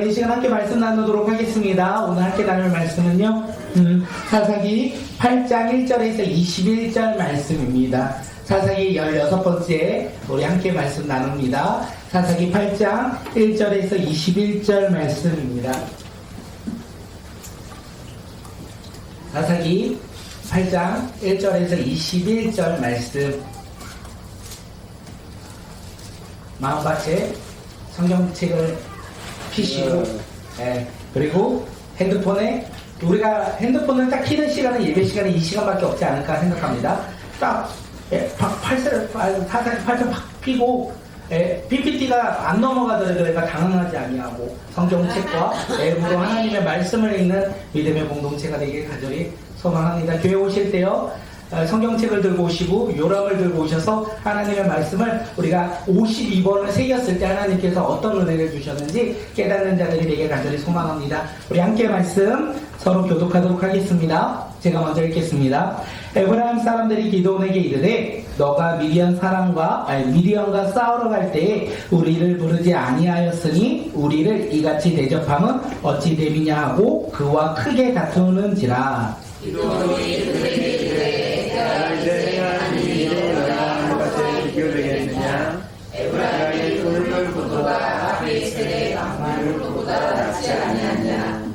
이 시간 함께 말씀 나누도록 하겠습니다. 오늘 함께 나눌 말씀은요, 사사기 8장 1절에서 21절 말씀입니다. 사사기 16번째 우리 함께 말씀 나눕니다. 사사기 8장 1절에서 21절 말씀입니다. 사사기 8장 1절에서 21절 말씀. 마음밭에 성경책을 피시고, 그리고 핸드폰에, 우리가 핸드폰을 딱 키는 시간은 예배 시간에 이 시간밖에 없지 않을까 생각합니다. 딱 사사기 8장 팍 피고, PPT가 안 넘어가더라도 내가 당황하지 아니하고 성경책과 앱으로 하나님의 말씀을 읽는 믿음의 공동체가 되길 간절히 소망합니다. 교회 오실 때요, 성경책을 들고 오시고 요람을 들고 오셔서 하나님의 말씀을 우리가 52번을 새겼을 때 하나님께서 어떤 은혜를 주셨는지 깨닫는 자들이 되길 간절히 소망합니다. 우리 함께 말씀 서로 교독하도록 하겠습니다. 제가 먼저 읽겠습니다. 에브라임 사람들이 기드온에게 이르되 너가 미디안과 싸우러 갈 때에 우리를 부르지 아니하였으니 우리를 이같이 대접함은 어찌 됨이냐 하고 그와 크게 다투는지라. 기드온이 그들에게 이르되 내가 이제 하나님이 너희와 함같이 비교되겠느냐. 에브라임의 굶을 구도가 베셀의 방만을 구도가 낫지 아니하냐.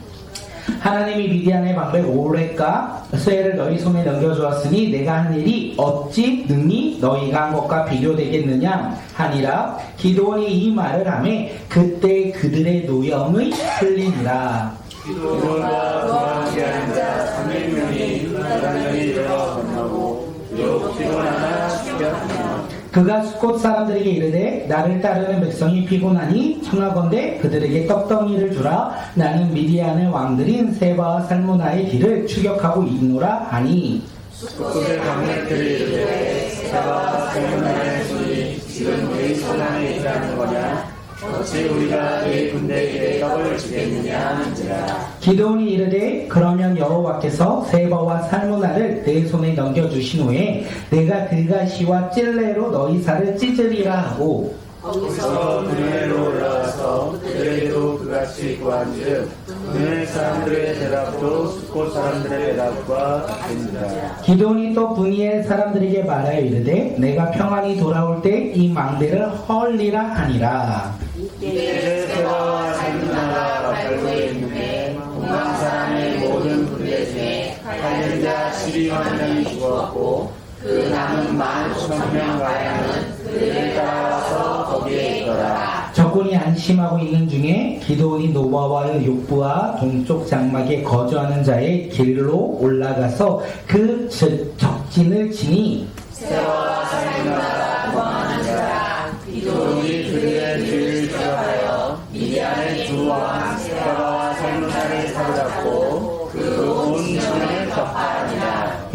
하나님이 미디안의 방백 오렉과 쇠를 너희 손에 넘겨주었으니 내가 한 일이 어찌 능히 너희가 한 것과 비교되겠느냐 하니라. 기드온이 이 말을 하매 그때 그들의 노염이 흘리니라. 기드온과 그와 함께하는 자 300명이 요단강에 이르러 건너고 비록 피곤하나 죽였으나 그가 숫곳 사람들에게 이르되 나를 따르는 백성이 피곤하니 청하건대 그들에게 떡덩이를 주라. 나는 미디안의 왕들인 세바와 살무나의 길을 추격하고 있노라 하니. 숫곳의 방백들이 이르되 세바와 살무나의 손이 지금 너희 손 안에 있다는 거냐. 어찌 우리가 너희 군대에게 떡을 주겠느냐 한지라. 기드온이 이르되 그러면 여호와께서 세바와 살무나를 내 손에 넘겨주신 후에 내가 그가시와 찔레로 너희 살을 찢으리라 하고. 거기서 그네로 올라와서 그들에게도 그같이 구한즉 그네 사람들의 대답도 숫곳 사람들의 대답과 같으니라. 기드온이 또 분이엘 사람들에게 말하여 이르되 내가 평안히 돌아올 때 이 망대를 헐리라 하니라. 이제 세바와 살무나가 발부에 있는데 동방 사람의 모든 군대 중에 칼린 자 12만 명이 죽었고 그 남은 15,000명 가량은 그들을 따라와서 거기에 있더라. 적군이 안심하고 있는 중에 기드온이 노바와 욕부와 동쪽 장막에 거주하는 자의 길로 올라가서 그 적진을 치니 세바와 살무나가 도망하는 자라. 기드온이 그들의 뒤를 추격하여 미디안의 두 왕 세바와 살무나를 사로잡고 그 온城을 격파하니라.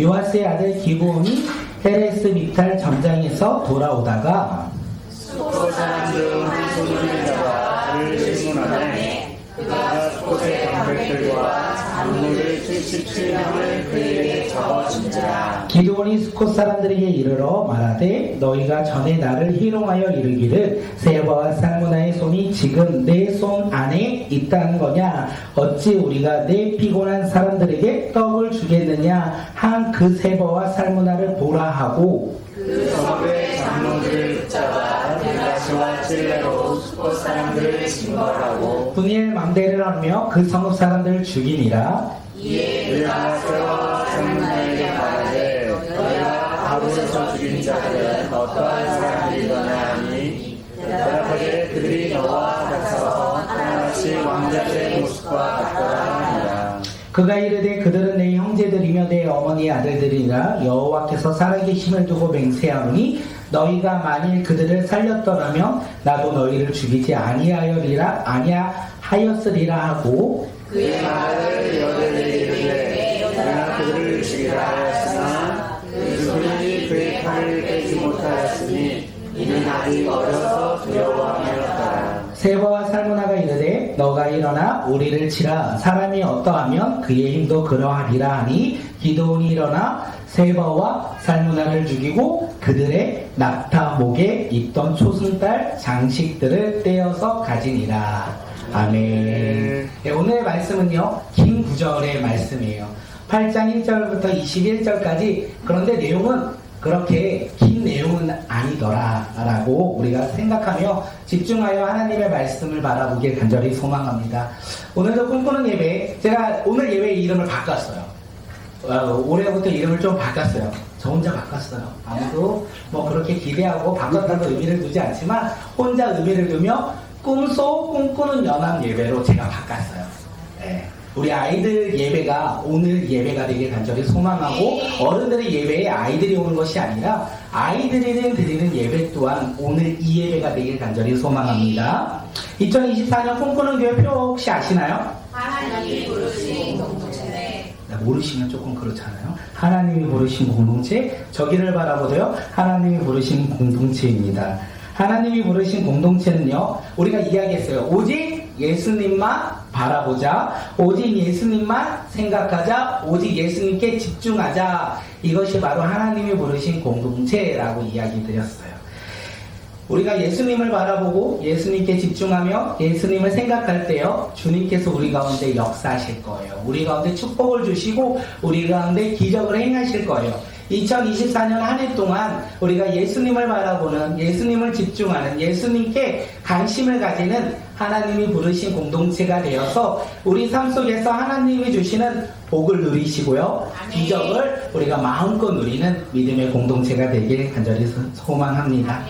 요아스의 아들 기브온이 헤레스 미탈 전장에서 돌아오다가 숫곳 사람 중 한 소년을 잡아 그를 질문하매 그가 숫곳의 방백들과 장로를 77명을 그에게 적어준지라. 기드온이 스콧 사람들에게 이르러 말하되 너희가 전에 나를 희롱하여 이르기를 세바와 살무나의 손이 지금 내 손 안에 있다는 거냐. 어찌 우리가 내 피곤한 사람들에게 떡을 주겠느냐 한 그 세바와 살무나를 보라 하고 그 성읍의 장로들을 붙잡아 벨라시와 찔레로 숫곳 사람들을 징벌하고 분이엘 망대를 하며 그 성읍 사람들을 죽이니라. 이에 그가 세바와 살무나에게 말하되 너희가 가봇에서 죽인 자들은 어떠한 사람들이더냐 하니 대답하되 그들이 너와 같아서 하나같이 왕자의 모습과 같더라 하니라. 그가 이르되 그들은 내 형제들이며 내 어머니의 아들들이라. 여호와께서 살아계심을 두고 맹세하노니 너희가 만일 그들을 살렸더라면 나도 너희를 죽이지 아니하였으리라 하고. 그의 말을 여자들이 이르되 그가 그들을 죽이라 하였으나 그 소년이 그의 칼을 빼지 못하였으니 이는 아직 어려서 두려워하였더라. 세바와 살무나가 이르되 너가 일어나 우리를 치라. 사람이 어떠하면 그의 힘도 그러하리라 하니 기드온이 일어나 세바와 살무나를 죽이고 그들의 낙타 목에 있던 초승달 장식들을 떼어서 가지니라. 아멘. 네, 오늘의 말씀은요, 긴 구절의 말씀이에요. 8장 1절부터 21절까지. 그런데 내용은 그렇게 긴 내용은 아니더라라고 우리가 생각하며 집중하여 하나님의 말씀을 바라보길 간절히 소망합니다. 오늘도 꿈꾸는 예배, 제가 오늘 예배 이름을 바꿨어요. 올해부터 이름을 좀 바꿨어요. 저 혼자 바꿨어요. 아무도 뭐 그렇게 기대하고 바꿨다고 의미를 두지 않지만 혼자 의미를 두며 꿈꾸는 연합 예배로 제가 바꿨어요. 네. 우리 아이들 예배가 오늘 예배가 되길 간절히 소망하고, 어른들의 예배에 아이들이 오는 것이 아니라 아이들이 드리는 예배 또한 오늘 이 예배가 되길 간절히 소망합니다. 2024년 꿈꾸는 교회 표 혹시 아시나요? 하나님이 부르신 공동체. 모르시면 조금 그렇잖아요. 하나님이 부르신 공동체, 저기를 바라보세요. 하나님이 부르신 공동체입니다. 하나님이 부르신 공동체는요, 우리가 이야기했어요. 오직 예수님만 바라보자, 오직 예수님만 생각하자, 오직 예수님께 집중하자. 이것이 바로 하나님이 부르신 공동체라고 이야기 드렸어요. 우리가 예수님을 바라보고 예수님께 집중하며 예수님을 생각할 때요, 주님께서 우리 가운데 역사하실 거예요. 우리 가운데 축복을 주시고 우리 가운데 기적을 행하실 거예요. 2024년 한 해 동안 우리가 예수님을 바라보는, 예수님을 집중하는, 예수님께 관심을 가지는 하나님이 부르신 공동체가 되어서 우리 삶 속에서 하나님이 주시는 복을 누리시고요, 기적을 우리가 마음껏 누리는 믿음의 공동체가 되길 간절히 소망합니다.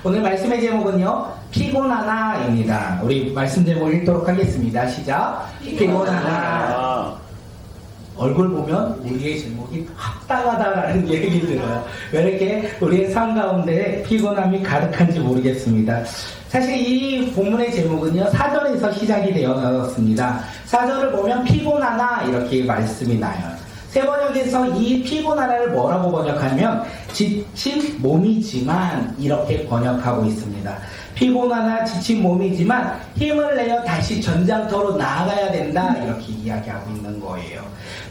오늘 말씀의 제목은요, 피곤하나입니다. 우리 말씀 제목 읽도록 하겠습니다. 시작. 피곤하나. 얼굴 보면 우리의 제목이 합당하다라는 얘기 들어요. 왜 이렇게 우리의 삶 가운데 피곤함이 가득한지 모르겠습니다. 사실 이 본문의 제목은요, 사절에서 시작이 되었습니다. 사절을 보면 피곤하나 이렇게 말씀이 나요. 새 번역에서 이 피곤하나를 뭐라고 번역하면 지친 몸이지만 이렇게 번역하고 있습니다. 피곤하나 지친 몸이지만 힘을 내어 다시 전장터로 나아가야 된다, 이렇게 이야기하고 있는 거예요.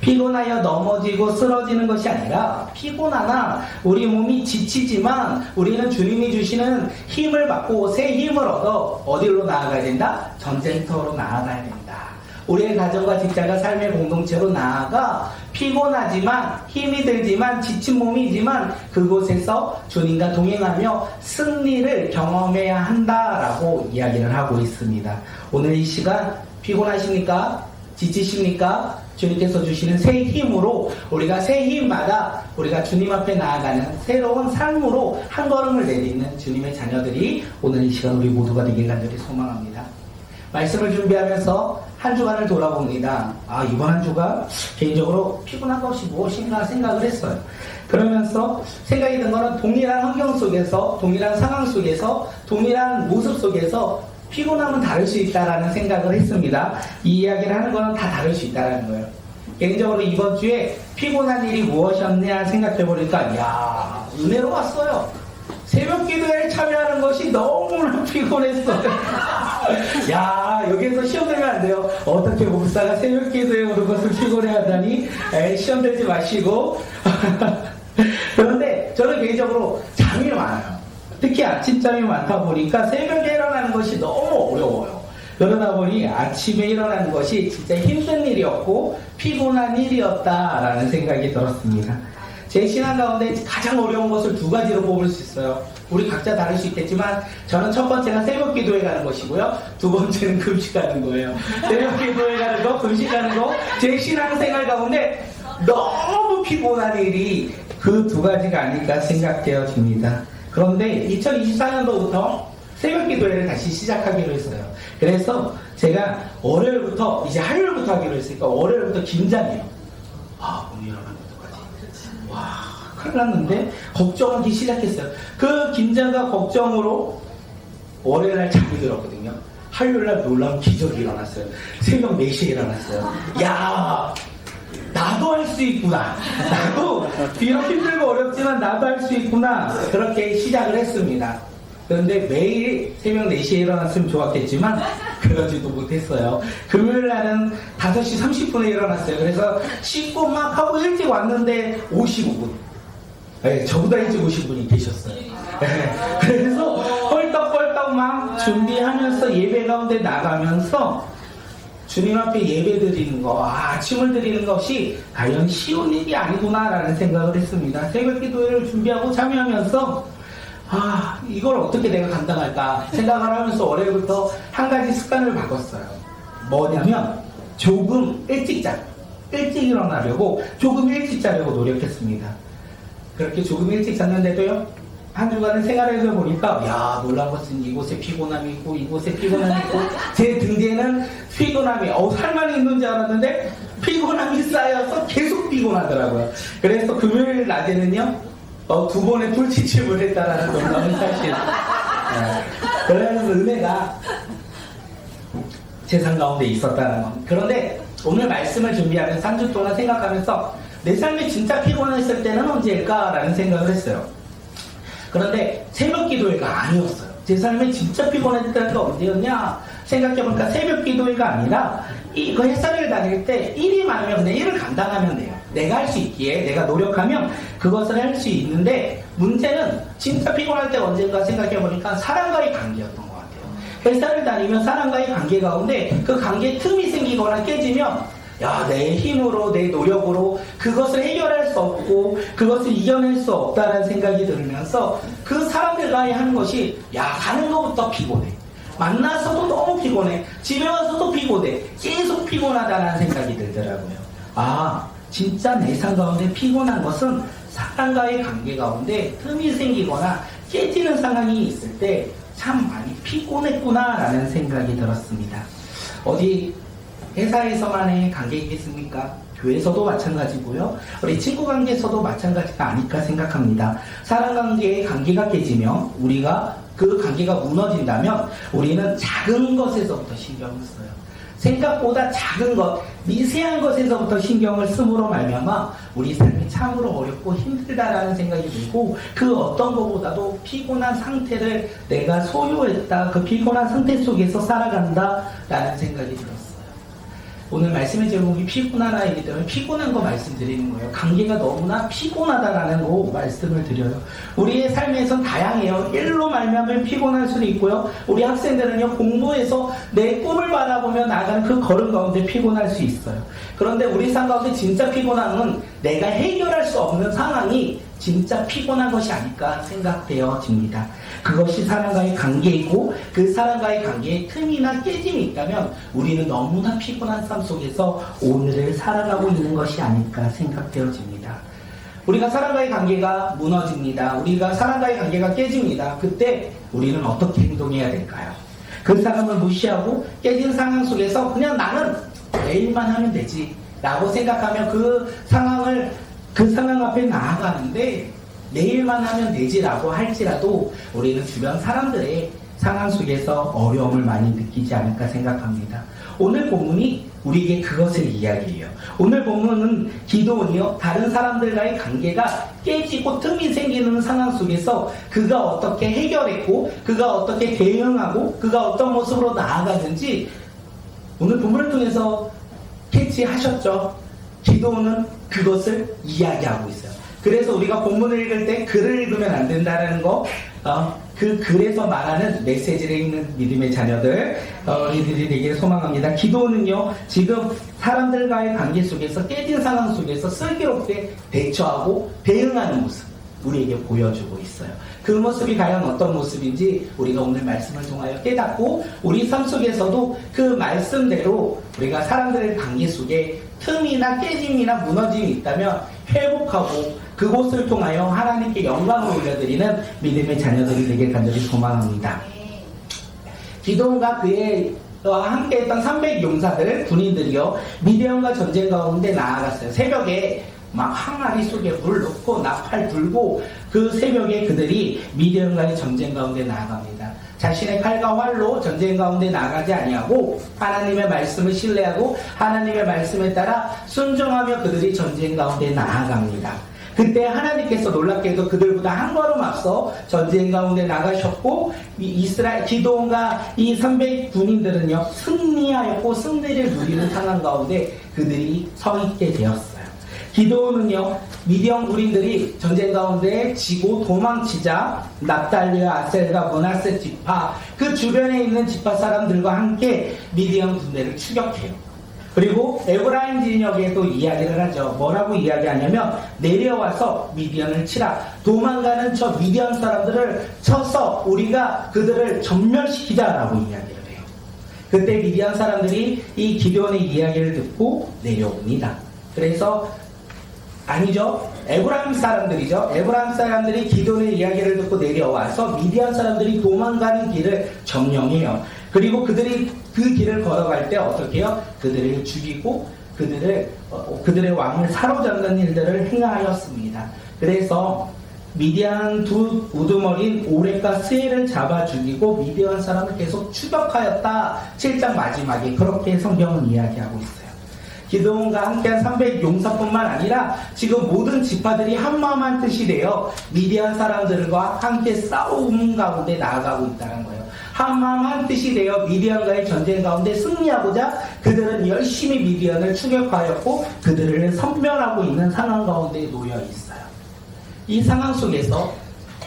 피곤하여 넘어지고 쓰러지는 것이 아니라 피곤하나 우리 몸이 지치지만 우리는 주님이 주시는 힘을 받고 새 힘을 얻어 어디로 나아가야 된다? 전쟁터로 나아가야 된다. 우리의 가정과 직장과 삶의 공동체로 나아가 피곤하지만 힘이 들지만 지친 몸이지만 그곳에서 주님과 동행하며 승리를 경험해야 한다라고 이야기를 하고 있습니다. 오늘 이 시간 피곤하십니까? 지치십니까? 주님께서 주시는 새 힘으로 우리가 새 힘마다 우리가 주님 앞에 나아가는 새로운 삶으로 한 걸음을 내딛는 주님의 자녀들이 오늘 이 시간 우리 모두가 되길 간절히 소망합니다. 말씀을 준비하면서 한 주간을 돌아봅니다. 이번 한 주가 개인적으로 피곤한 것이 무엇인가 생각을 했어요. 그러면서 생각이 든 거는 동일한 환경 속에서, 동일한 상황 속에서, 동일한 모습 속에서 피곤함은 다를 수 있다라는 생각을 했습니다. 이 이야기를 하는 거는 다 다를 수 있다라는 거예요. 개인적으로 이번 주에 피곤한 일이 무엇이었냐 생각해 보니까, 은혜로 왔어요. 새벽 기도에 참여하는 것이 너무나 피곤했어요. 여기에서 시험 들면 안 돼요. 어떻게 목사가 새벽 기도에 오는 것을 피곤해 하다니, 시험 들지 마시고. 그런데 저는 개인적으로 잠이 많아요. 특히 아침잠이 많다 보니까 새벽에 일어나는 것이 너무 어려워요. 그러다 보니 아침에 일어나는 것이 진짜 힘든 일이었고 피곤한 일이었다라는 생각이 들었습니다. 제 신앙 가운데 가장 어려운 것을 두 가지로 뽑을 수 있어요. 우리 각자 다를 수 있겠지만 저는 첫 번째가 새벽 기도에 가는 것이고요, 두 번째는 금식하는 거예요. 새벽 기도에 가는 거, 금식하는 거, 제 신앙생활 가운데 너무 피곤한 일이 그 두 가지가 아닐까 생각되어집니다. 그런데 2024년도부터 새벽 기도회를 다시 시작하기로 했어요. 그래서 제가 월요일부터, 이제 화요일부터 하기로 했으니까 월요일부터 긴장해요. 오늘 일어나면 어떡하지? 큰일 났는데 걱정하기 시작했어요. 그 긴장과 걱정으로 월요일날 잠이 들었거든요. 화요일날 놀라운 기적이 일어났어요. 새벽 4시에 일어났어요. 나도 할 수 있구나. 나도 비록 힘들고 어렵지만 나도 할 수 있구나. 그렇게 시작을 했습니다. 그런데 매일 새벽 4시에 일어났으면 좋았겠지만 그러지도 못했어요. 금요일 날은 5시 30분에 일어났어요. 그래서 씻고 막 하고 일찍 왔는데 55분. 저보다 일찍 오신 분이 계셨어요. 그래서 헐떡헐떡 막 준비하면서 예배 가운데 나가면서 주님 앞에 예배 드리는 거, 아침을 드리는 것이 과연 쉬운 일이 아니구나라는 생각을 했습니다. 새벽 기도회를 준비하고 참여하면서 이걸 어떻게 내가 감당할까 생각을 하면서 월요일부터 한 가지 습관을 바꿨어요. 뭐냐면 조금 일찍 일어나려고 조금 일찍 자려고 노력했습니다. 그렇게 조금 일찍 잤는데도요, 한 주간을 생활해서 보니까 놀란 것은 이곳에 피곤함이 있고 이곳에 피곤함이 있고 제 등대에는 피곤함이 살만 있는 줄 알았는데 피곤함이 쌓여서 계속 피곤하더라고요. 그래서 금요일 낮에는요 2번의 풀지침을 했다라는 놀라운 사실. 그래서 은혜가 제 삶 가운데 있었다는 것. 그런데 오늘 말씀을 준비하면서 한 주 동안 생각하면서 내 삶이 진짜 피곤했을 때는 언제일까라는 생각을 했어요. 그런데 새벽 기도회가 아니었어요. 제 삶에 진짜 피곤했을 때가 언제였냐 생각해보니까 새벽 기도회가 아니라 그 회사를 다닐 때 일이 많으면 그냥 일을 감당하면 돼요. 내가 할 수 있기에 내가 노력하면 그것을 할 수 있는데, 문제는 진짜 피곤할 때 언젠가 생각해보니까 사람과의 관계였던 것 같아요. 회사를 다니면 사람과의 관계 가운데 그 관계에 틈이 생기거나 깨지면 내 힘으로 내 노력으로 그것을 해결할 수 없고 그것을 이겨낼 수 없다는 생각이 들면서 그 사람들과의 하는 것이 가는 것부터 피곤해, 만나서도 너무 피곤해, 집에 와서도 피곤해, 계속 피곤하다는 생각이 들더라고요. 진짜 내 삶 가운데 피곤한 것은 사람과의 관계 가운데 틈이 생기거나 깨지는 상황이 있을 때 참 많이 피곤했구나라는 생각이 들었습니다. 어디 회사에서만의 관계이겠습니까? 교회에서도 마찬가지고요. 우리 친구 관계에서도 마찬가지가 아닐까 생각합니다. 사람 관계의 관계가 깨지면, 우리가 그 관계가 무너진다면 우리는 작은 것에서부터 신경을 써요. 생각보다 작은 것, 미세한 것에서부터 신경을 씀으로 말미암아 우리 삶이 참으로 어렵고 힘들다라는 생각이 들고, 그 어떤 것보다도 피곤한 상태를 내가 소유했다, 그 피곤한 상태 속에서 살아간다라는 생각이 들었어요. 오늘 말씀의 제목이 피곤하다이기 때문에 피곤한 거 말씀드리는 거예요. 관계가 너무나 피곤하다라는 거 말씀을 드려요. 우리의 삶에선 다양해요. 일로 말미암아 피곤할 수도 있고요. 우리 학생들은요, 공부해서 내 꿈을 바라보며 나가는 그 걸음 가운데 피곤할 수 있어요. 그런데 우리 삶 가운데 진짜 피곤한 건 내가 해결할 수 없는 상황이 진짜 피곤한 것이 아닐까 생각되어집니다. 그것이 사람과의 관계이고, 그 사람과의 관계에 틈이나 깨짐이 있다면 우리는 너무나 피곤한 삶 속에서 오늘을 살아가고 있는 것이 아닐까 생각되어집니다. 우리가 사람과의 관계가 무너집니다. 우리가 사람과의 관계가 깨집니다. 그때 우리는 어떻게 행동해야 될까요? 그 사람을 무시하고 깨진 상황 속에서 그냥 나는 내일만 하면 되지 라고 생각하며 그 상황 앞에 나아가는데, 내일만 하면 되지라고 할지라도 우리는 주변 사람들의 상황 속에서 어려움을 많이 느끼지 않을까 생각합니다. 오늘 본문이 우리에게 그것을 이야기해요. 오늘 본문은 기도원이요, 다른 사람들과의 관계가 깨지고 틈이 생기는 상황 속에서 그가 어떻게 해결했고, 그가 어떻게 대응하고, 그가 어떤 모습으로 나아가는지 오늘 본문을 통해서 캐치하셨죠? 기도원은 그것을 이야기하고 있어요. 그래서 우리가 본문을 읽을 때 글을 읽으면 안 된다는 거, 그 글에서 말하는 메시지를 읽는 믿음의 자녀들, 이들이 되기를 소망합니다. 기도는요, 지금 사람들과의 관계 속에서 깨진 상황 속에서 슬기롭게 대처하고 대응하는 모습, 우리에게 보여주고 있어요. 그 모습이 과연 어떤 모습인지 우리가 오늘 말씀을 통하여 깨닫고, 우리 삶 속에서도 그 말씀대로 우리가 사람들의 관계 속에 틈이나 깨짐이나 무너짐이 있다면 회복하고 그곳을 통하여 하나님께 영광을 올려드리는 믿음의 자녀들이 되길 간절히 소망합니다. 기도원과 그와 함께했던 300용사들, 군인들이요, 미디안과 전쟁 가운데 나아갔어요. 새벽에 막 항아리 속에 물 넣고 나팔 불고 그 새벽에 그들이 미디안과의 전쟁 가운데 나아갑니다. 자신의 칼과 활로 전쟁 가운데 나가지 아니하고 하나님의 말씀을 신뢰하고 하나님의 말씀에 따라 순종하며 그들이 전쟁 가운데 나아갑니다. 그때 하나님께서 놀랍게도 그들보다 한 걸음 앞서 전쟁 가운데 나가셨고, 기도원과 이 300 군인들은요, 승리하였고 승리를 누리는 상황 가운데 그들이 서 있게 되었어요. 기드온은요, 미디안 군인들이 전쟁 가운데 지고 도망치자 납달리와 아셀과 므낫세 지파 그 주변에 있는 지파 사람들과 함께 미디안 군대를 추격해요. 그리고 에브라임 진영에도 이야기를 하죠. 뭐라고 이야기하냐면 내려와서 미디안을 치라. 도망가는 저 미디안 사람들을 쳐서 우리가 그들을 전멸시키자라고 이야기를 해요. 그때 미디안 사람들이 이 기드온의 이야기를 듣고 내려옵니다. 그래서 아니죠. 에브라임 사람들이죠. 에브라임 사람들이 기드온의 이야기를 듣고 내려와서 미디안 사람들이 도망가는 길을 점령해요. 그리고 그들이 그 길을 걸어갈 때 어떻게 해요? 그들을 죽이고 그들의 왕을 사로잡는 일들을 행하였습니다. 그래서 미디안 두 우두머리인 오렉과 스엘을 잡아 죽이고 미디안 사람을 계속 추격하였다. 7장 마지막에 그렇게 성경은 이야기하고 있어요. 기드온과 함께한 300 용사뿐만 아니라 지금 모든 지파들이 한마음 한뜻이 되어 미디안 사람들과 함께 싸움 가운데 나아가고 있다는 거예요. 한마음 한뜻이 되어 미디안과의 전쟁 가운데 승리하고자 그들은 열심히 미디안을 추격하였고 그들을 섬멸하고 있는 상황 가운데 놓여 있어요. 이 상황 속에서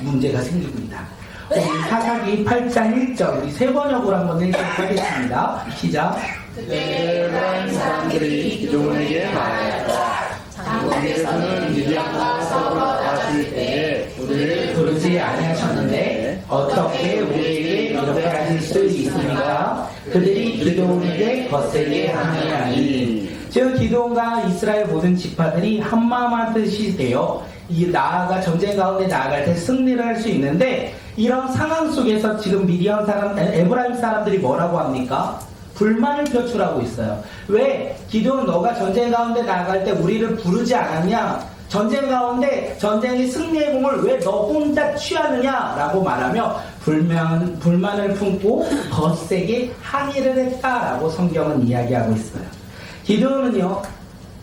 문제가 생깁니다. 우리 사사기 8장 1절 우리 세 번역으로 한번 읽어보겠습니다. 시작. 그때 에브라임 사람들이 기드온에게 말하였다. 장군께서는 미디안과 싸우러 가실 때에 우리를 부르지 아니하셨는데 어떻게 우리에게 이렇게 하실 수 있습니까? 그들이 기드온에게 거세게 하느냐니. 즉 기드온과 이스라엘 모든 지파들이 한마음 한뜻이 되어 나아가 전쟁 가운데 나아갈 때 승리를 할 수 있는데 이런 상황 속에서 지금 미디안 사람, 에브라임 사람들이 뭐라고 합니까? 불만을 표출하고 있어요. 왜? 기드온 너가 전쟁 가운데 나아갈 때 우리를 부르지 않았냐? 전쟁 가운데 전쟁의 승리의 공을 왜 너 혼자 취하느냐라고 말하며 불만을 품고 거세게 항의를 했다라고 성경은 이야기하고 있어요. 기드온은요,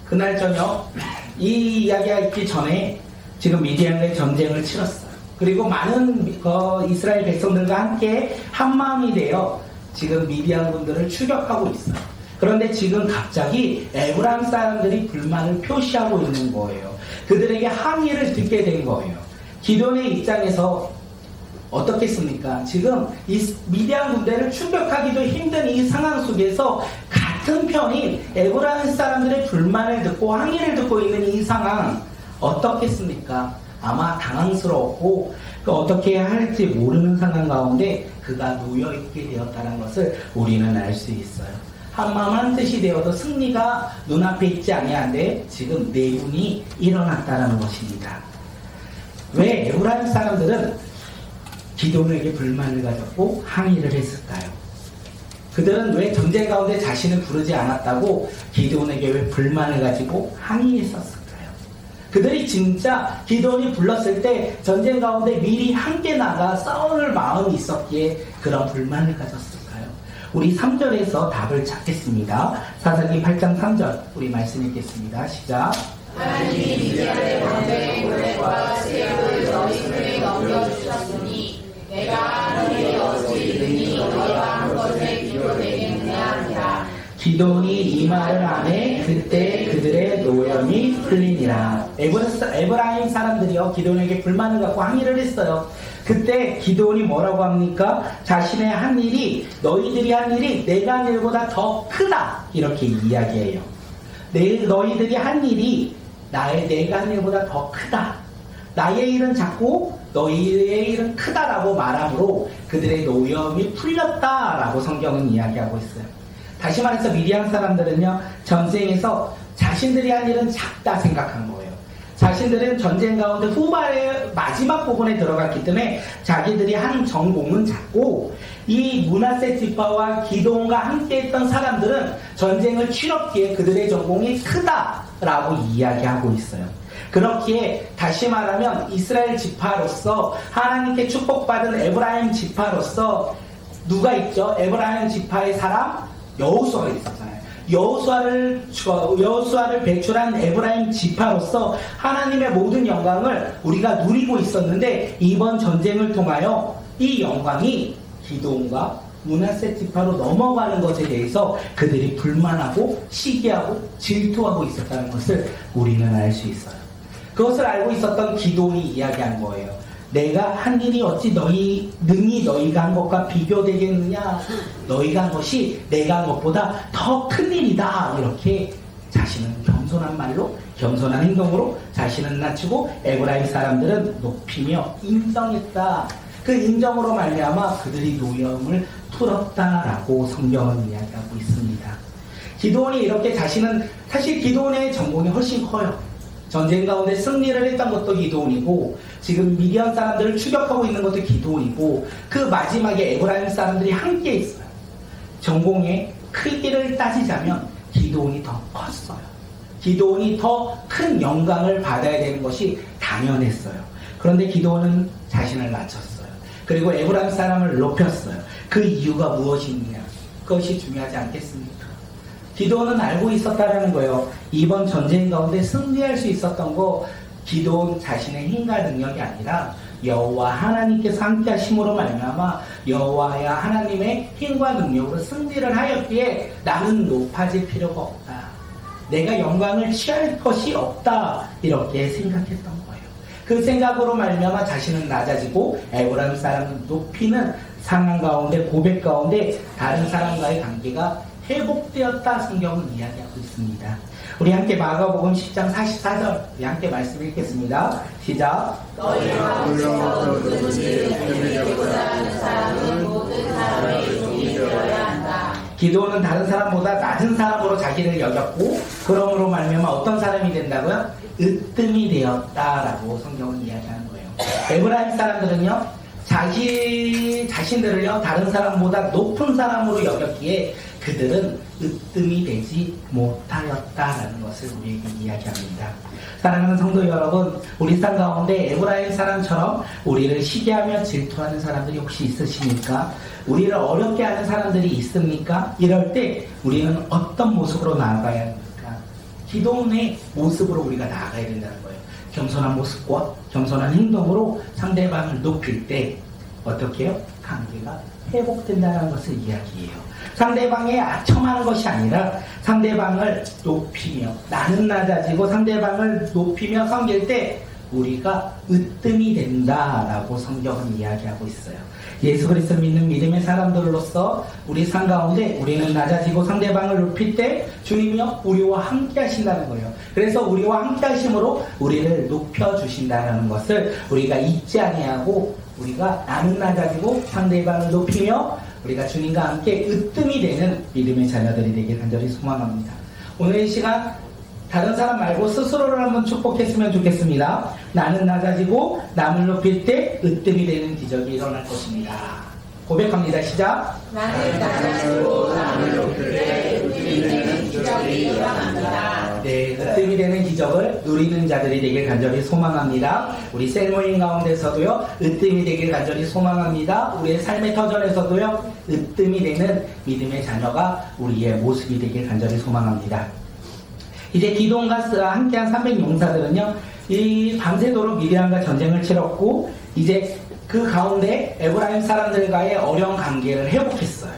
그날 저녁 이 이야기가 있기 전에 지금 미디안과의 전쟁을 치렀어요. 그리고 많은 이스라엘 백성들과 함께 한마음이 되어 지금 미디안 군들을 추격하고 있어요. 그런데 지금 갑자기 에브라임 사람들이 불만을 표시하고 있는 거예요. 그들에게 항의를 듣게 된 거예요. 기드온의 입장에서 어떻겠습니까? 지금 이 미디안 군대를 추격하기도 힘든 이 상황 속에서 같은 편인 에브라임 사람들의 불만을 듣고 항의를 듣고 있는 이 상황 어떻겠습니까? 아마 당황스러웠고 어떻게 해야 할지 모르는 상황 가운데 그가 놓여있게 되었다는 것을 우리는 알 수 있어요. 한마음 한뜻이 되어도 승리가 눈앞에 있지 아니한데 지금 내분이 일어났다는 것입니다. 왜 에브라임 사람들은 기드온에게 불만을 가졌고 항의를 했을까요? 그들은 왜 전쟁 가운데 자신을 부르지 않았다고 기드온에게 왜 불만을 가지고 항의했었을까요? 그들이 진짜 기드온이 불렀을 때 전쟁 가운데 미리 함께 나가 싸울 마음이 있었기에 그런 불만을 가졌을까요? 우리 3절에서 답을 찾겠습니다. 사사기 8장 3절 우리 말씀 읽겠습니다. 시작. 하나님이 미디안의 왕대 오렉과 스엘을 너희 손에 넘겨주셨으니 내가 너희 어찌 능히 너희와 한 것에 비교되겠느냐 하니라. 기드온이 이 말을 하매 그때 그들의 노염이 풀리니라. 에브라임 사람들이요 기드온에게 불만을 갖고 항의를 했어요. 그때 기드온이 뭐라고 합니까? 자신의 한 일이 너희들이 한 일이 내가 한 일보다 더 크다 이렇게 이야기해요. 너희들이 한 일이 내가 한 일보다 더 크다. 나의 일은 작고 너희의 일은 크다라고 말함으로 그들의 노염이 풀렸다라고 성경은 이야기하고 있어요. 다시 말해서 미디안 사람들은요 전쟁에서 자신들이 한 일은 작다 생각한 거예요. 자신들은 전쟁 가운데 후반의 마지막 부분에 들어갔기 때문에 자기들이 한 전공은 작고 이 므낫세 지파와 기드온과 함께했던 사람들은 전쟁을 치렀기에 그들의 전공이 크다라고 이야기하고 있어요. 그렇기에 다시 말하면 이스라엘 지파로서 하나님께 축복받은 에브라임 지파로서 누가 있죠? 에브라임 지파의 사람 여호수아가 있었잖아요. 여호수아를 배출한 에브라임 지파로서 하나님의 모든 영광을 우리가 누리고 있었는데 이번 전쟁을 통하여 이 영광이 기드온과 므낫세 지파로 넘어가는 것에 대해서 그들이 불만하고 시기하고 질투하고 있었다는 것을 우리는 알 수 있어요. 그것을 알고 있었던 기도원이 이야기한 거예요. 내가 한 일이 어찌 능히 너희가 한 것과 비교되겠느냐. 너희가 한 것이 내가 한 것보다 더 큰 일이다. 이렇게 자신은 겸손한 말로, 겸손한 행동으로 자신은 낮추고 에브라임 사람들은 높이며 인정했다. 그 인정으로 말미암아 그들이 노여움을 풀었다라고 성경은 이야기하고 있습니다. 기도원이 이렇게 자신은, 사실 기도원의 전공이 훨씬 커요. 전쟁 가운데 승리를 했던 것도 기도원이고, 지금 미디안 사람들을 추격하고 있는 것도 기도원이고, 그 마지막에 에브라임 사람들이 함께 있어요. 전공의 크기를 따지자면 기도원이 더 컸어요. 기도원이 더 큰 영광을 받아야 되는 것이 당연했어요. 그런데 기도원은 자신을 낮췄어요. 그리고 에브라임 사람을 높였어요. 그 이유가 무엇이냐? 그것이 중요하지 않겠습니까? 기도원은 알고 있었다라는 거예요. 이번 전쟁 가운데 승리할 수 있었던 거 기도원 자신의 힘과 능력이 아니라 여호와 하나님께서 함께 하심으로 말미암아 여호와야 하나님의 힘과 능력으로 승리를 하였기에 나는 높아질 필요가 없다. 내가 영광을 취할 것이 없다. 이렇게 생각했던 거예요. 그 생각으로 말미암아 자신은 낮아지고 에브라임 사람은 높이는 상황 가운데, 고백 가운데 다른 사람과의 관계가 회복되었다. 성경은 이야기하고 있습니다. 우리 함께 마가복음 10장 44절 우리 함께 말씀 읽겠습니다. 시작. 너희가 어째서 누구든지 되고자 하는 사람은 모든 사람의 종이 되어야 한다. 기도는 다른 사람보다 낮은 사람으로 자기를 여겼고, 그러므로 말미암아 어떤 사람이 된다고요? 으뜸이 되었다라고 성경은 이야기하는 거예요. 에브라임 사람들은요, 자신들을요 다른 사람보다 높은 사람으로 여겼기에 그들은 으뜸이 되지 못하였다라는 것을 우리에게 이야기합니다. 사랑하는 성도 여러분, 우리 삶 가운데 에브라임 사람처럼 우리를 시기하며 질투하는 사람들이 혹시 있으십니까? 우리를 어렵게 하는 사람들이 있습니까? 이럴 때 우리는 어떤 모습으로 나아가야 합니까? 기도원의 모습으로 우리가 나아가야 된다는 거예요. 겸손한 모습과 겸손한 행동으로 상대방을 높일 때 어떻게 해요? 관계가 회복된다는 것을 이야기해요. 상대방에 아첨하는 것이 아니라 상대방을 높이며, 나는 낮아지고 상대방을 높이며 섬길 때 우리가 으뜸이 된다라고 성경은 이야기하고 있어요. 예수 그리스도 믿는 믿음의 사람들로서 우리 삶 가운데 우리는 낮아지고 상대방을 높일 때 주님이요 우리와 함께 하신다는 거예요. 그래서 우리와 함께 하심으로 우리를 높여주신다는 것을 우리가 잊지 아니하고, 우리가 나는 낮아지고 상대방을 높이며 우리가 주님과 함께 으뜸이 되는 믿음의 자녀들이 되길 간절히 소망합니다. 오늘 이 시간 다른 사람 말고 스스로를 한번 축복했으면 좋겠습니다. 나는 낮아지고 남을 높일 때 으뜸이 되는 기적이 일어날 것입니다. 고백합니다. 시작. 나는 낮아지고 남을 높일 때 으뜸이 되는 기적이 일어납니다. 네, 으뜸이 되는 기적을 누리는 자들이 되길 간절히 소망합니다. 우리 셀모인 가운데서도요, 으뜸이 되길 간절히 소망합니다. 우리의 삶의 터전에서도요, 으뜸이 되는 믿음의 자녀가 우리의 모습이 되길 간절히 소망합니다. 이제 기도원과 함께한 300용사들은요, 이 밤새도록 미디안과 전쟁을 치렀고, 이제 그 가운데 에브라임 사람들과의 어려운 관계를 회복했어요.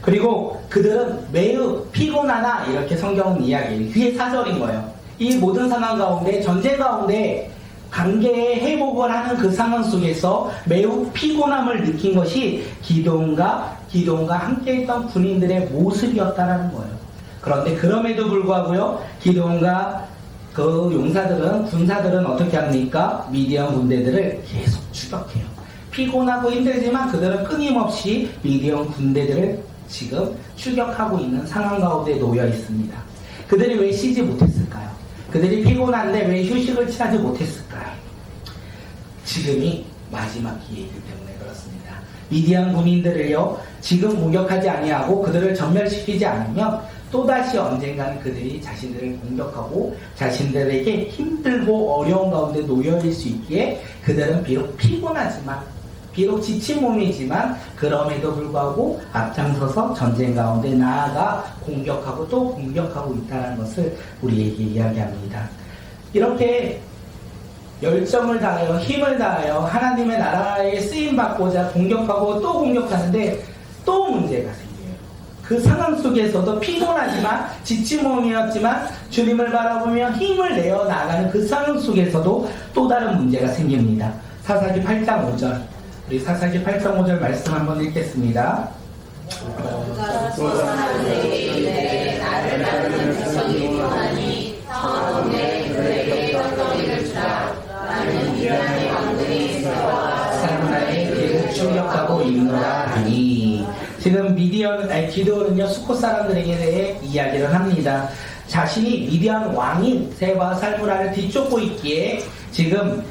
그리고 그들은 매우 피곤하나 이렇게 성경은 이야기해요. 그게 4절인 거예요. 이 모든 상황 가운데, 전쟁 가운데 관계의 회복을 하는 그 상황 속에서 매우 피곤함을 느낀 것이 기도원과 함께 있던 군인들의 모습이었다라는 거예요. 그런데 그럼에도 불구하고요, 기도원과 그 용사들은, 군사들은 어떻게 합니까? 미디안 군대들을 계속 추격해요. 피곤하고 힘들지만 그들은 끊임없이 미디안 군대들을 지금 추격하고 있는 상황 가운데 놓여 있습니다. 그들이 왜 쉬지 못했을까요? 그들이 피곤한데 왜 휴식을 취하지 못했을까요? 지금이 마지막 기회이기 때문에 그렇습니다. 미디안 군인들을요, 지금 공격하지 아니하고 그들을 전멸시키지 않으면 또다시 언젠가는 그들이 자신들을 공격하고 자신들에게 힘들고 어려운 가운데 놓여질 수 있기에 그들은 비록 피곤하지만, 비록 지친 몸이지만 그럼에도 불구하고 앞장서서 전쟁 가운데 나아가 공격하고 또 공격하고 있다는 것을 우리에게 이야기합니다. 이렇게 열정을 다하여 힘을 다하여 하나님의 나라에 쓰임받고자 공격하고 또 공격하는데 또 문제가 생겨요. 그 상황 속에서도 피곤하지만 지치몸이었지만 주님을 바라보며 힘을 내어 나가는 그 상황 속에서도 또 다른 문제가 생깁니다. 사사기 8장 5절, 우리 사사기 8장 5절 말씀 한번 읽겠습니다. 나를 따르는 백성이 원하니 성원에 그들에게 덩어리를 주라. 나는 미련의 왕들이 세와 살문나의 길을 출력하고 있노라 하니. 지금 기드온은요 수코 사람들에게 대해 이야기를 합니다. 자신이 미디안 왕인 세바와 살무나를 뒤쫓고 있기에 지금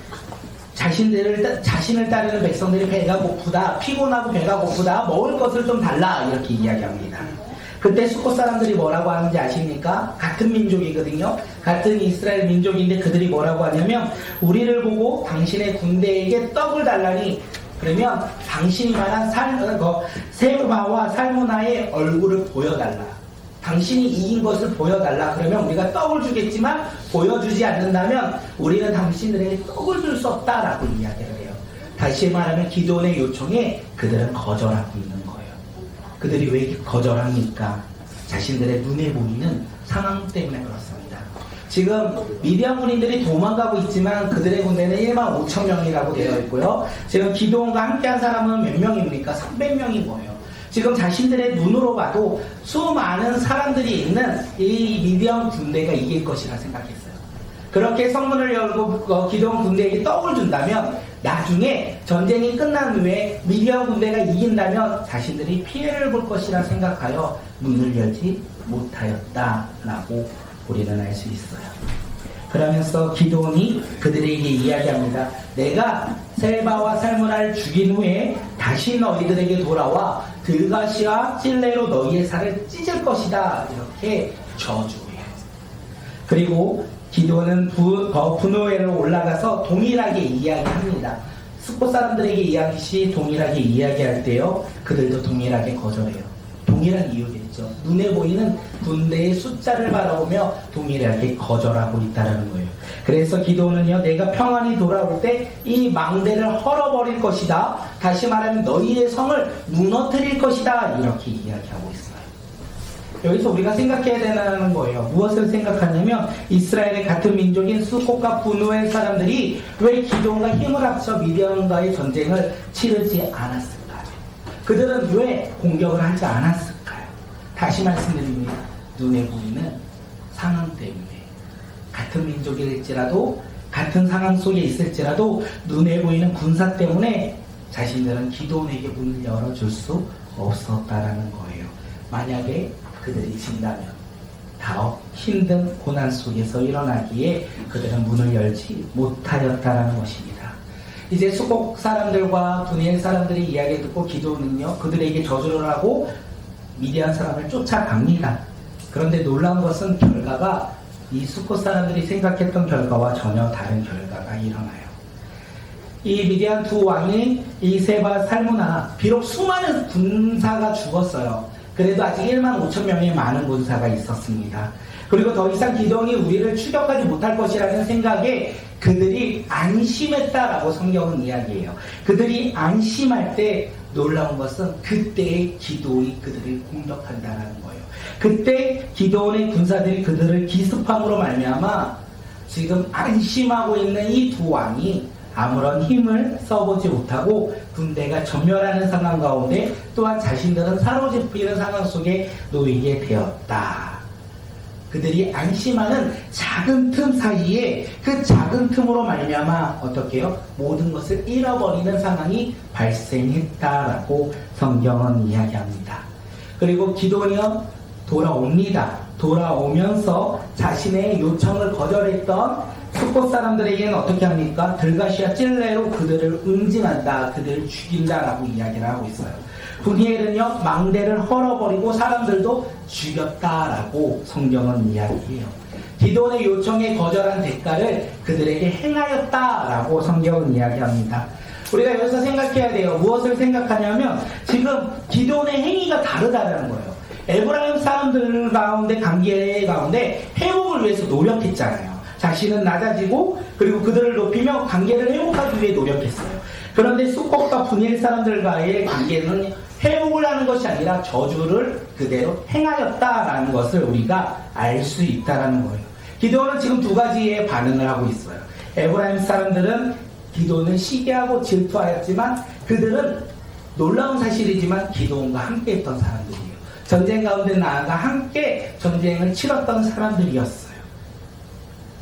자신을 따르는 백성들이 배가 고프다, 피곤하고 배가 고프다, 먹을 것을 좀 달라 이렇게 이야기합니다. 그때 수코 사람들이 뭐라고 하는지 아십니까? 같은 민족이거든요. 같은 이스라엘 민족인데 그들이 뭐라고 하냐면 우리를 보고 당신의 군대에게 떡을 달라니, 그러면 당신이 말한 세바와 살무나의 얼굴을 보여달라. 당신이 이긴 것을 보여달라. 그러면 우리가 떡을 주겠지만 보여주지 않는다면 우리는 당신들에게 떡을 줄 수 없다라고 이야기를 해요. 다시 말하면 기드온의 요청에 그들은 거절하고 있는 거예요. 그들이 왜 거절합니까? 자신들의 눈에 보이는 상황 때문에 그렇습니다. 지금 미디안 군인들이 도망가고 있지만 그들의 군대는 1만 5천 명이라고 되어 있고요. 지금 기드온과 함께한 사람은 몇 명입니까? 300명인 거예요. 지금 자신들의 눈으로 봐도 수많은 사람들이 있는 이 미디안 군대가 이길 것이라 생각했어요. 그렇게 성문을 열고 기드온 군대에게 떡을 준다면 나중에 전쟁이 끝난 후에 미디안 군대가 이긴다면 자신들이 피해를 볼 것이라 생각하여 문을 열지 못하였다라고 우리는 알 수 있어요. 그러면서 기드온이 그들에게 이야기합니다. 내가 세바와 살무나를 죽인 후에 다시 너희들에게 돌아와 들가시와 찔레로 너희의 살을 찢을 것이다. 이렇게 저주해요. 그리고 기드온은 분노회로 올라가서 동일하게 이야기합니다. 스코 사람들에게 동일하게 이야기할 때요, 그들도 동일하게 거절해요. 동일한 이유겠죠. 눈에 보이는 군대의 숫자를 바라보며 동일하게 거절하고 있다는 거예요. 그래서 기드온은요, 내가 평안히 돌아올 때 이 망대를 헐어버릴 것이다. 다시 말하면 너희의 성을 무너뜨릴 것이다. 이렇게 이야기하고 있어요. 여기서 우리가 생각해야 되는 거예요. 무엇을 생각하냐면 이스라엘의 같은 민족인 수콧과 분노의 사람들이 왜 기드온과 힘을 합쳐 미디안과의 전쟁을 치르지 않았을까요? 그들은 왜 공격을 하지 않았을까요? 다시 말씀드립니다. 눈에 보이는 상황 때문에. 같은 민족일지라도 같은 상황 속에 있을지라도 눈에 보이는 군사 때문에 자신들은 기드온에게 문을 열어줄 수 없었다라는 거예요. 만약에 그들이 진다면 더 힘든 고난 속에서 일어나기에 그들은 문을 열지 못하였다라는 것입니다. 이제 수곡 사람들과 분이엘 사람들이 이야기 듣고 기드온은요, 그들에게 저주를 하고 미디안 사람을 쫓아갑니다. 그런데 놀라운 것은 결과가 이 수콧 사람들이 생각했던 결과와 전혀 다른 결과가 일어나요. 이 미디안 두 왕이 이 세바 살무나, 비록 수많은 군사가 죽었어요. 그래도 아직 1만 5천 명의 많은 군사가 있었습니다. 그리고 더 이상 기드온이 우리를 추격하지 못할 것이라는 생각에 그들이 안심했다라고 성경은 이야기해요. 그들이 안심할 때 놀라운 것은 그때의 기드온이 그들을 공격한다는 거예요. 그때 기드온의 군사들이 그들을 기습함으로 말미암아 지금 안심하고 있는 이 두 왕이 아무런 힘을 써보지 못하고 군대가 전멸하는 상황 가운데 또한 자신들은 사로잡히는 상황 속에 놓이게 되었다. 그들이 안심하는 작은 틈 사이에 그 작은 틈으로 말미암아 어떻게 해요? 모든 것을 잃어버리는 상황이 발생했다라고 성경은 이야기합니다. 그리고 기드온이요 돌아옵니다. 돌아오면서 자신의 요청을 거절했던 수콧 사람들에게는 어떻게 합니까? 들가시와 찔레로 그들을 응징한다, 그들을 죽인다라고 이야기를 하고 있어요. 분이엘은요 망대를 헐어버리고 사람들도 죽였다라고 성경은 이야기해요. 기드온의 요청에 거절한 대가를 그들에게 행하였다라고 성경은 이야기합니다. 우리가 여기서 생각해야 돼요. 무엇을 생각하냐면 지금 기드온의 행위가 다르다는 거예요. 에브라임 사람들 가운데 관계 가운데 회복을 위해서 노력했잖아요. 자신은 낮아지고 그리고 그들을 높이며 관계를 회복하기 위해 노력했어요. 그런데 수콧과 분이엘 사람들과의 관계는 회복을 하는 것이 아니라 저주를 그대로 행하였다라는 것을 우리가 알 수 있다라는 거예요. 기드온은 지금 두 가지의 반응을 하고 있어요. 에브라임 사람들은 기드온을 시기하고 질투하였지만 그들은 놀라운 사실이지만 기드온과 함께 했던 사람들이에요. 전쟁 가운데 나아가 함께 전쟁을 치렀던 사람들이었어요.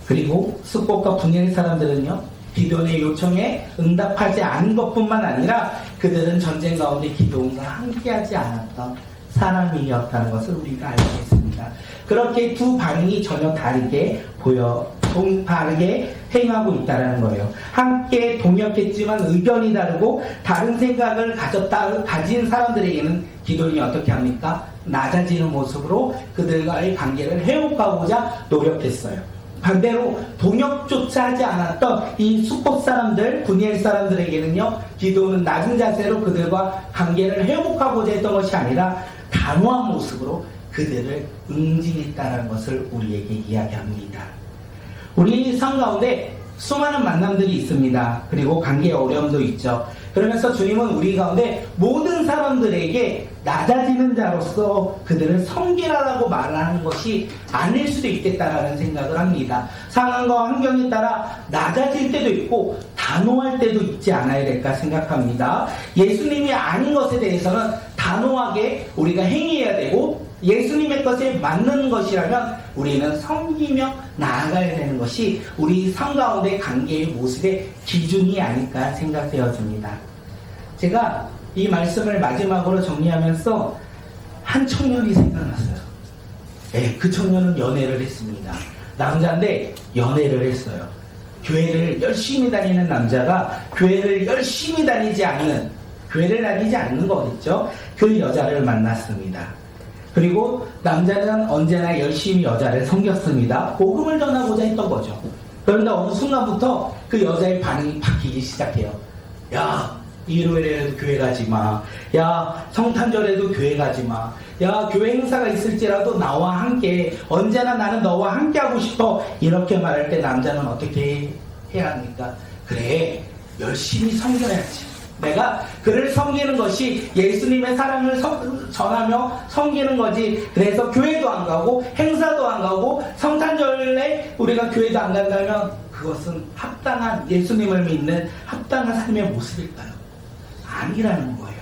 그리고 숫곳과 분야의 사람들은요, 기드온의 요청에 응답하지 않은 것뿐만 아니라 그들은 전쟁 가운데 기드온과 함께하지 않았던 사람이었다는 것을 우리가 알고 있습니다. 그렇게 두 반응이 전혀 다르게 다르게 행하고 있다는 거예요. 함께 동역했지만 의견이 다르고 다른 생각을 가진 사람들에게는 기드온이 어떻게 합니까? 낮아지는 모습으로 그들과의 관계를 회복하고자 노력했어요. 반대로 동역조차 하지 않았던 이 숫곳 사람들, 분이엘 사람들에게는요, 기드온은 낮은 자세로 그들과 관계를 회복하고자 했던 것이 아니라 단호한 모습으로 그들을 응징했다는 것을 우리에게 이야기합니다. 우리 삶 가운데 수많은 만남들이 있습니다. 그리고 관계의 어려움도 있죠. 그러면서 주님은 우리 가운데 모든 사람들에게 낮아지는 자로서 그들을 섬기라라고 말하는 것이 아닐 수도 있겠다라는 생각을 합니다. 상황과 환경에 따라 낮아질 때도 있고 단호할 때도 있지 않아야 될까 생각합니다. 예수님이 아닌 것에 대해서는 단호하게 우리가 행해야 되고, 예수님의 것에 맞는 것이라면 우리는 섬기며 나아가야 되는 것이 우리 삶 가운데 관계의 모습의 기준이 아닐까 생각되어집니다. 제가 이 말씀을 마지막으로 정리하면서 한 청년이 생각났어요. 네, 그 청년은 연애를 했습니다. 남자인데 연애를 했어요. 교회를 열심히 다니는 남자가 교회를 열심히 다니지 않는, 교회를 다니지 않는 거겠죠. 그 여자를 만났습니다. 그리고 남자는 언제나 열심히 여자를 섬겼습니다. 복음을 전하고자 했던 거죠. 그런데 어느 순간부터 그 여자의 반응이 바뀌기 시작해요. 야, 일요일에도 교회 가지 마. 야, 성탄절에도 교회 가지 마. 야, 교회 행사가 있을지라도 나와 함께, 언제나 나는 너와 함께 하고 싶어. 이렇게 말할 때 남자는 어떻게 해야 합니까? 그래, 열심히 섬겨야지. 내가 그를 섬기는 것이 예수님의 사랑을 전하며 섬기는 거지. 그래서 교회도 안 가고 행사도 안 가고 성탄절에 우리가 교회도 안 간다면 그것은 합당한, 예수님을 믿는 합당한 삶의 모습일까요? 아니라는 거예요.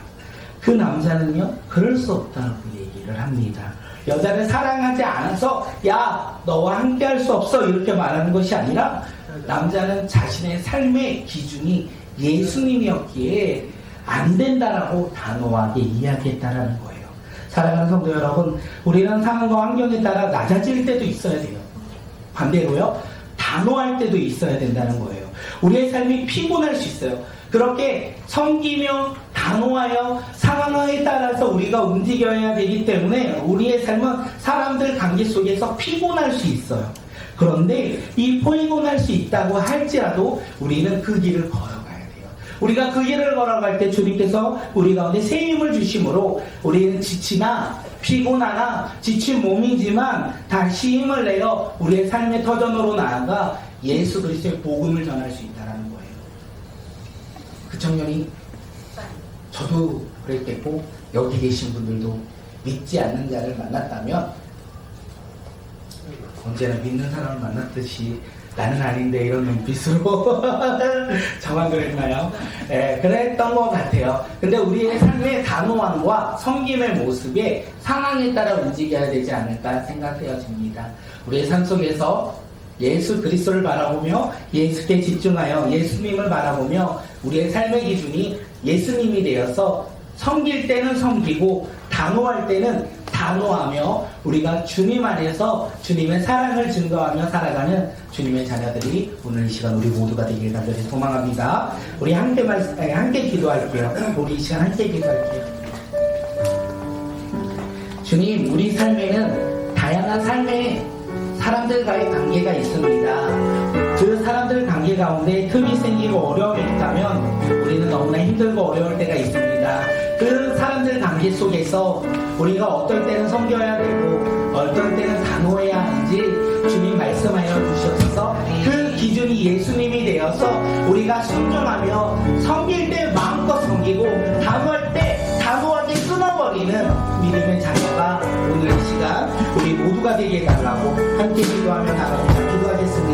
그 남자는요, 그럴 수 없다고 얘기를 합니다. 여자를 사랑하지 않아서 야, 너와 함께 할 수 없어, 이렇게 말하는 것이 아니라 남자는 자신의 삶의 기준이 예수님이었기에 안 된다라고 단호하게 이야기했다라는 거예요. 사랑하는 성도 여러분, 우리는 상황과 환경에 따라 낮아질 때도 있어야 돼요. 반대로요, 단호할 때도 있어야 된다는 거예요. 우리의 삶이 피곤할 수 있어요. 그렇게 섬기며 단호하여 상황에 따라서 우리가 움직여야 되기 때문에 우리의 삶은 사람들 관계 속에서 피곤할 수 있어요. 그런데 이 피곤할 수 있다고 할지라도 우리는 그 길을 걸어가야 돼요. 우리가 그 길을 걸어갈 때 주님께서 우리 가운데 새 힘을 주심으로 우리는 지치나 피곤하나 지친 몸이지만 다시 힘을 내어 우리의 삶의 터전으로 나아가 예수 그리스도의 복음을 전할 수 있다는 거예요. 그 청년이, 저도 그랬겠고 여기 계신 분들도 믿지 않는 자를 만났다면 언제나 믿는 사람을 만났듯이 나는 아닌데 이런 눈빛으로 저만 그랬나요? 네, 그랬던 것 같아요. 근데 우리의 삶의 단호함과 섬김의 모습에 상황에 따라 움직여야 되지 않을까 생각되어집니다. 우리의 삶 속에서 예수 그리스도를 바라보며 예수께 집중하여 예수님을 바라보며 우리의 삶의 기준이 예수님이 되어서 섬길 때는 섬기고 단호할 때는 단호하며 우리가 주님 안에서 주님의 사랑을 증거하며 살아가는 주님의 자녀들이 오늘 이 시간 우리 모두가 되길 간절히 소망합니다. 우리 함께 기도할게요. 우리 이 시간 함께 기도할게요. 주님, 우리 삶에는 다양한 삶의 사람들과의 관계가 있습니다. 그 사람들 관계 가운데 틈이 생기고 어려움이 있다면 우리는 너무나 힘들고 어려울 때가 있습니다. 그 사람들 관계 속에서 우리가 어떨 때는 섬겨야 되고 어떨 때는 단호해야 하는지 주님 말씀하여 주셔서 그 기준이 예수님이 되어서 우리가 순종하며 섬길 때 마음껏 섬기고 단호할 때 단호하게 있는 믿음의 자녀가 오늘 이 시간 우리 모두가 되게 해달라고 함께 기도하며 나갑니다. 기도하겠습니다.